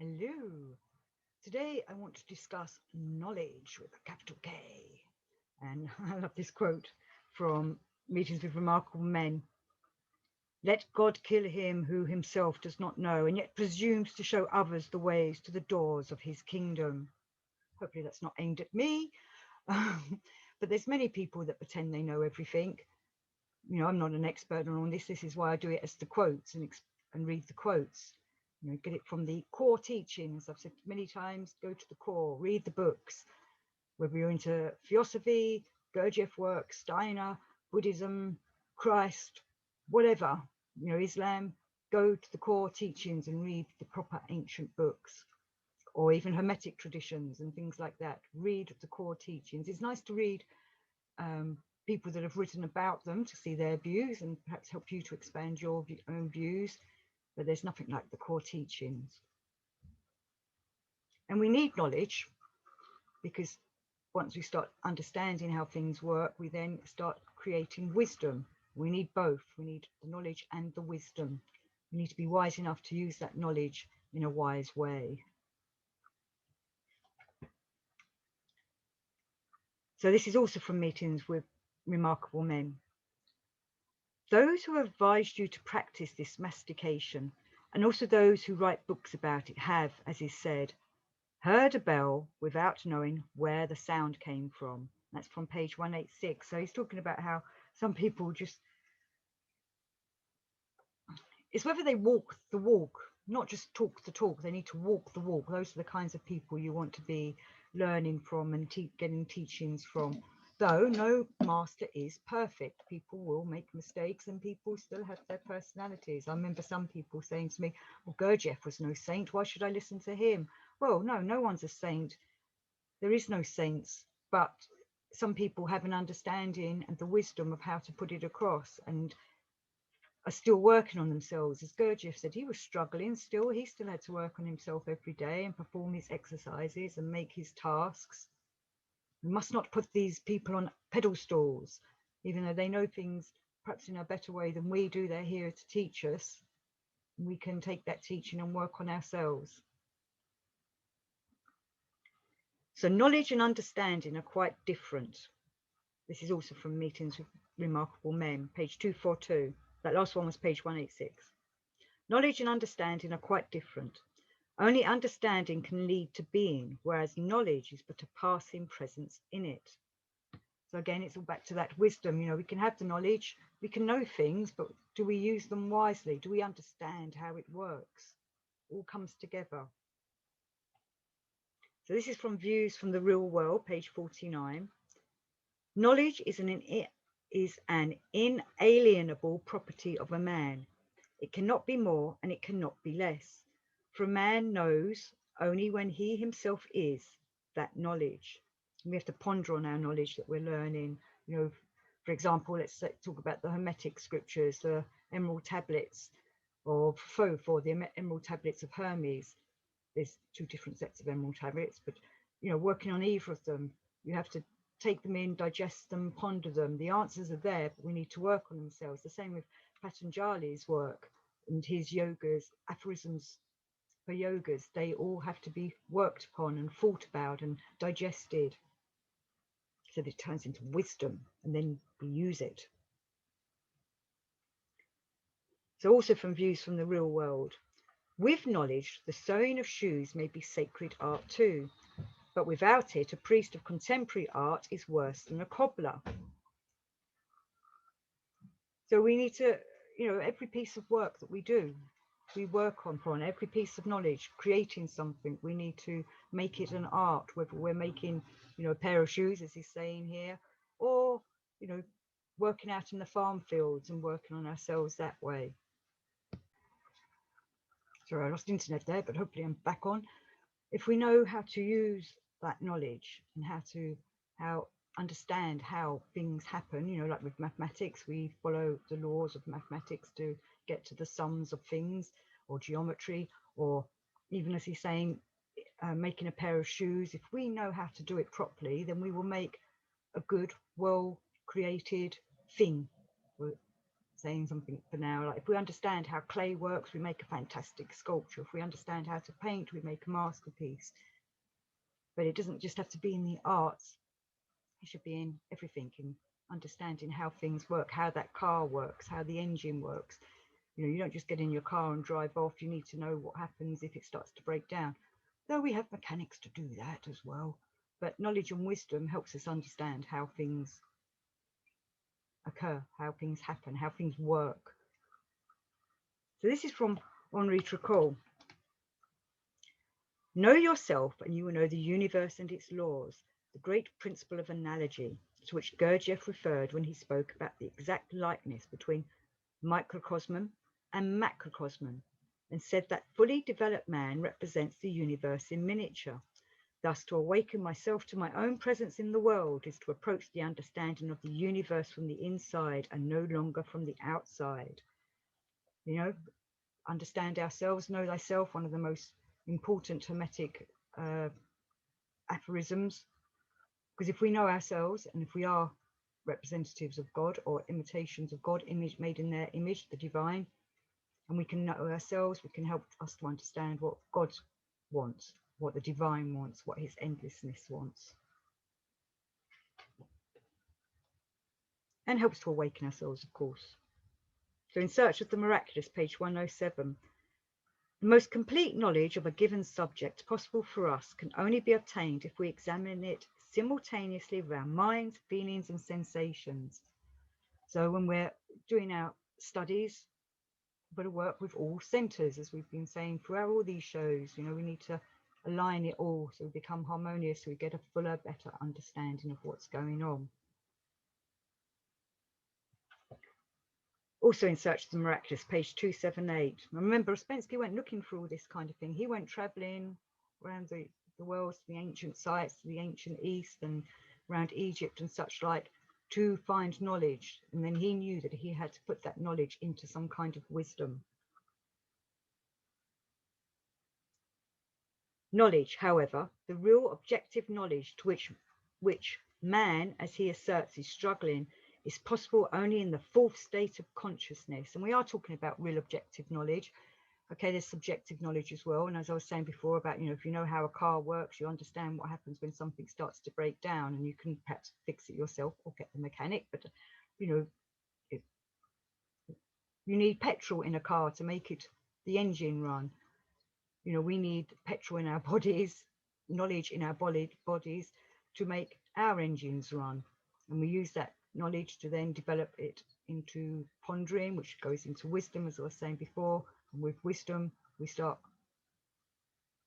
Hello. Today I want to discuss knowledge with a capital K. And I love this quote from Meetings with Remarkable Men. Let God kill him who himself does not know and yet presumes to show others the ways to the doors of his kingdom. Hopefully that's not aimed at me. But there's many people that pretend they know everything. I'm not an expert on all this. This is why I do it as the quotes and read the quotes. Get it from the core teachings. I've said many times, go to the core, read the books. Whether you're into philosophy, Gurdjieff work, Steiner, Buddhism, Christ, whatever, Islam, go to the core teachings and read the proper ancient books, or even Hermetic traditions and things like that. Read the core teachings. It's nice to read people that have written about them to see their views and perhaps help you to expand your own views, but there's nothing like the core teachings. And we need knowledge because once we start understanding how things work, we then start creating wisdom. We need both. We need the knowledge and the wisdom. We need to be wise enough to use that knowledge in a wise way. So this is also from Meetings with Remarkable Men. Those who have advised you to practice this mastication, and also those who write books about it, have, as is said, heard a bell without knowing where the sound came from. That's from page 186. So he's talking about how some people just, it's whether they walk the walk, not just talk the talk. They need to walk the walk. Those are the kinds of people you want to be learning from and getting teachings from. Though no master is perfect. People will make mistakes and people still have their personalities. I remember some people saying to me, well, Gurdjieff was no saint. Why should I listen to him? Well, no one's a saint. There is no saints, but some people have an understanding and the wisdom of how to put it across and are still working on themselves. As Gurdjieff said, he was struggling still. He still had to work on himself every day and perform his exercises and make his tasks. We must not put these people on pedestals, even though they know things perhaps in a better way than we do. They're here to teach us. We can take that teaching and work on ourselves. So knowledge and understanding are quite different. This is also from Meetings with Remarkable Men, page 242. That last one was page 186. Knowledge and understanding are quite different. Only understanding can lead to being, whereas knowledge is but a passing presence in it. So again, it's all back to that wisdom. We can have the knowledge, we can know things, but do we use them wisely? Do we understand how it works? It all comes together. So this is from Views from the Real World, page 49. Knowledge is an inalienable property of a man. It cannot be more and it cannot be less. For a man knows only when he himself is that knowledge. We have to ponder on our knowledge that we're learning. For example, let's talk about the Hermetic scriptures, the emerald tablets of Thoth, or the emerald tablets of Hermes. There's two different sets of emerald tablets, but working on either of them, you have to take them in, digest them, ponder them. The answers are there, but we need to work on themselves. The same with Patanjali's work and his yogas, aphorisms for yogas. They all have to be worked upon and thought about and digested so that it turns into wisdom and then we use it. So also from Views from the Real World. With knowledge, the sewing of shoes may be sacred art too, but without it, a priest of contemporary art is worse than a cobbler. So we need to, every piece of work that we do, we work on every piece of knowledge, creating something. We need to make it an art, whether we're making, a pair of shoes, as he's saying here, or, working out in the farm fields and working on ourselves that way. Sorry, I lost internet there, but hopefully I'm back on. If we know how to use that knowledge and how understand how things happen, like with mathematics, we follow the laws of mathematics to get to the sums of things, or geometry, or even as he's saying, making a pair of shoes. If we know how to do it properly, then we will make a good, well created thing. saying something for now. Like if we understand how clay works, we make a fantastic sculpture. If we understand how to paint, we make a masterpiece. But it doesn't just have to be in the arts. It should be in everything, in understanding how things work, how that car works, how the engine works. You know, you don't just get in your car and drive off. You need to know what happens if it starts to break down. Though we have mechanics to do that as well. But knowledge and wisdom helps us understand how things occur, how things happen, how things work. So this is from Henri Tricot. Know yourself and you will know the universe and its laws, the great principle of analogy to which Gurdjieff referred when he spoke about the exact likeness between microcosm and macrocosm, and said that fully developed man represents the universe in miniature. Thus, to awaken myself to my own presence in the world is to approach the understanding of the universe from the inside and no longer from the outside. You know, understand ourselves, know thyself, one of the most important Hermetic aphorisms. Because if we know ourselves and if we are representatives of God or imitations of God, image made in their image, the divine, and we can know ourselves, we can help us to understand what God wants, what the divine wants, what his endlessness wants. And helps to awaken ourselves, of course. So in Search of the Miraculous, page 107, the most complete knowledge of a given subject possible for us can only be obtained if we examine it simultaneously with our minds, feelings, and sensations. So when we're doing our studies, we've got to work with all centers, as we've been saying throughout all these shows. You know, we need to align it all so we become harmonious, so we get a fuller, better understanding of what's going on. Also in Search of the Miraculous, page 278. Remember, Ouspensky went looking for all this kind of thing. He went traveling around the world, to the ancient sites, to the ancient East and around Egypt and such like, to find knowledge. And then he knew that he had to put that knowledge into some kind of wisdom. Knowledge, however, the real objective knowledge to which man, as he asserts, is struggling, is possible only in the fourth state of consciousness. And we are talking about real objective knowledge. Okay, there's subjective knowledge as well. And as I was saying before about, you know, if you know how a car works, you understand what happens when something starts to break down, and you can perhaps fix it yourself or get the mechanic. But, you know, you need petrol in a car to make it, the engine run. You know, we need petrol in our bodies, knowledge in our bodies to make our engines run. And we use that knowledge to then develop it into pondering, which goes into wisdom, as I was saying before. And with wisdom, we start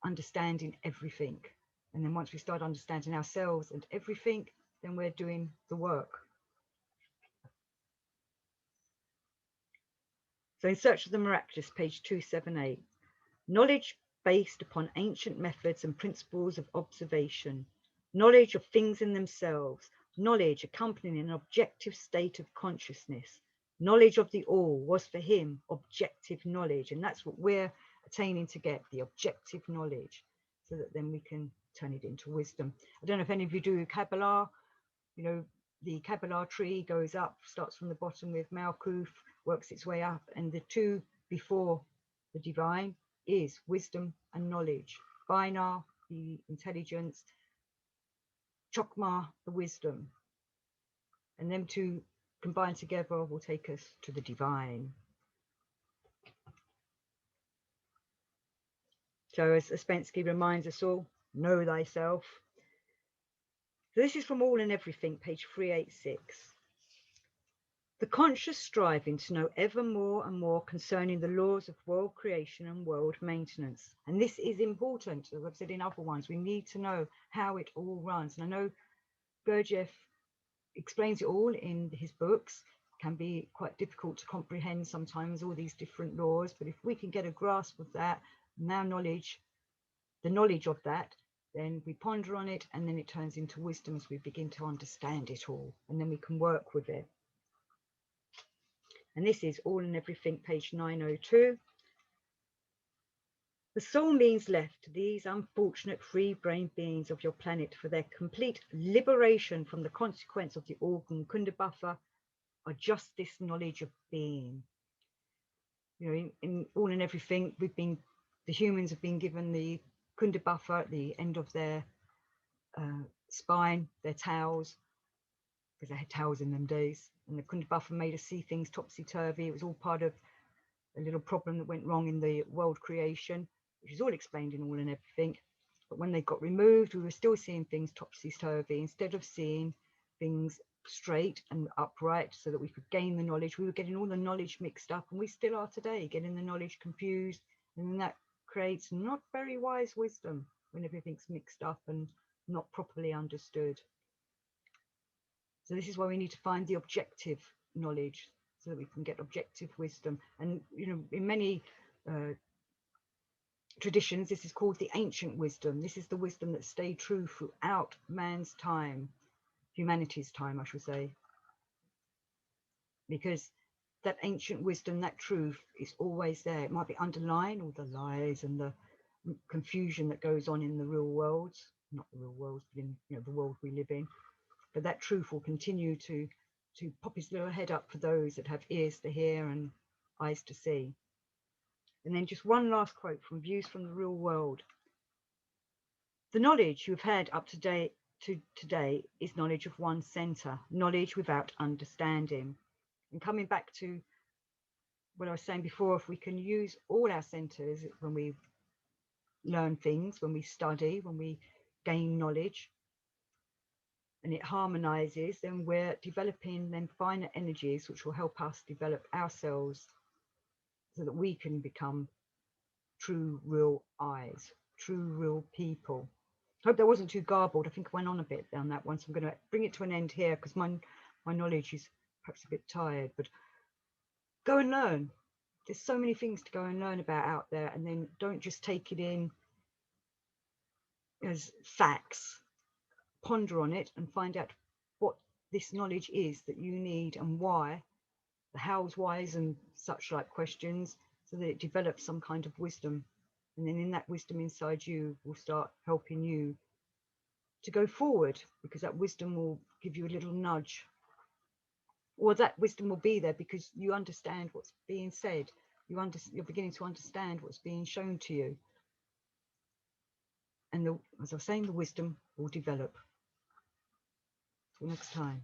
understanding everything. And then once we start understanding ourselves and everything, then we're doing the work. So in Search of the Miraculous, page 278, knowledge based upon ancient methods and principles of observation, knowledge of things in themselves, knowledge accompanying an objective state of consciousness. Knowledge of the all was for him objective knowledge, and that's what we're attaining to get, the objective knowledge, so that then we can turn it into wisdom. I don't know if any of you do Kabbalah. You know, the Kabbalah tree goes up, starts from the bottom with Malkuth, works its way up, and the two before the divine is wisdom and knowledge. Binah, the intelligence, Chokmah, the wisdom. And them two combined together will take us to the divine. So as Ouspensky reminds us all, know thyself. So this is from All and Everything, page 386. The conscious striving to know ever more and more concerning the laws of world creation and world maintenance. And this is important, as I've said in other ones. We need to know how it all runs. And I know Gurdjieff explains it all in his books. It can be quite difficult to comprehend sometimes, all these different laws. But if we can get a grasp of that, now knowledge, the knowledge of that, then we ponder on it, and then it turns into wisdom as we begin to understand it all. And then we can work with it. And this is All and Everything, page 902. The soul means left to these unfortunate free-brained beings of your planet for their complete liberation from the consequence of the organ Kundabuffer are just this knowledge of being. You know, in all and everything, the humans have been given the Kundabuffer at the end of their spine, their tails, because they had tails in them days. And the Kundabuffer made us see things topsy-turvy. It was all part of a little problem that went wrong in the world creation, which is all explained in all and everything. But when they got removed, we were still seeing things topsy-turvy. Instead of seeing things straight and upright so that we could gain the knowledge, we were getting all the knowledge mixed up, and we still are today, getting the knowledge confused. And then that creates not very wise wisdom when everything's mixed up and not properly understood. So this is why we need to find the objective knowledge so that we can get objective wisdom. And you know, in many traditions, this is called the ancient wisdom. This is the wisdom that stayed true throughout man's time, humanity's time, I should say, because that ancient wisdom, that truth, is always there. It might be underlying all the lies and the confusion that goes on in the real world, not the real world, but in, you know, the world we live in. But that truth will continue to pop his little head up for those that have ears to hear and eyes to see. And then just one last quote from Views from the Real World. The knowledge you've had up to today is knowledge of one center, knowledge without understanding. And coming back to what I was saying before, if we can use all our centers when we learn things, when we study, when we gain knowledge, and it harmonizes, then we're developing then finer energies which will help us develop ourselves so that we can become true, real eyes, true, real people. I hope that wasn't too garbled. I think I went on a bit on that one, so I'm going to bring it to an end here because my knowledge is perhaps a bit tired. But go and learn. There's so many things to go and learn about out there, and then don't just take it in as facts. Ponder on it and find out what this knowledge is that you need and why, the hows, whys, and such like questions, so that it develops some kind of wisdom. And then in that wisdom inside you will start helping you to go forward, because that wisdom will give you a little nudge, or that wisdom will be there because you understand what's being said. You're beginning to understand what's being shown to you, and as I was saying, the wisdom will develop. Till next time.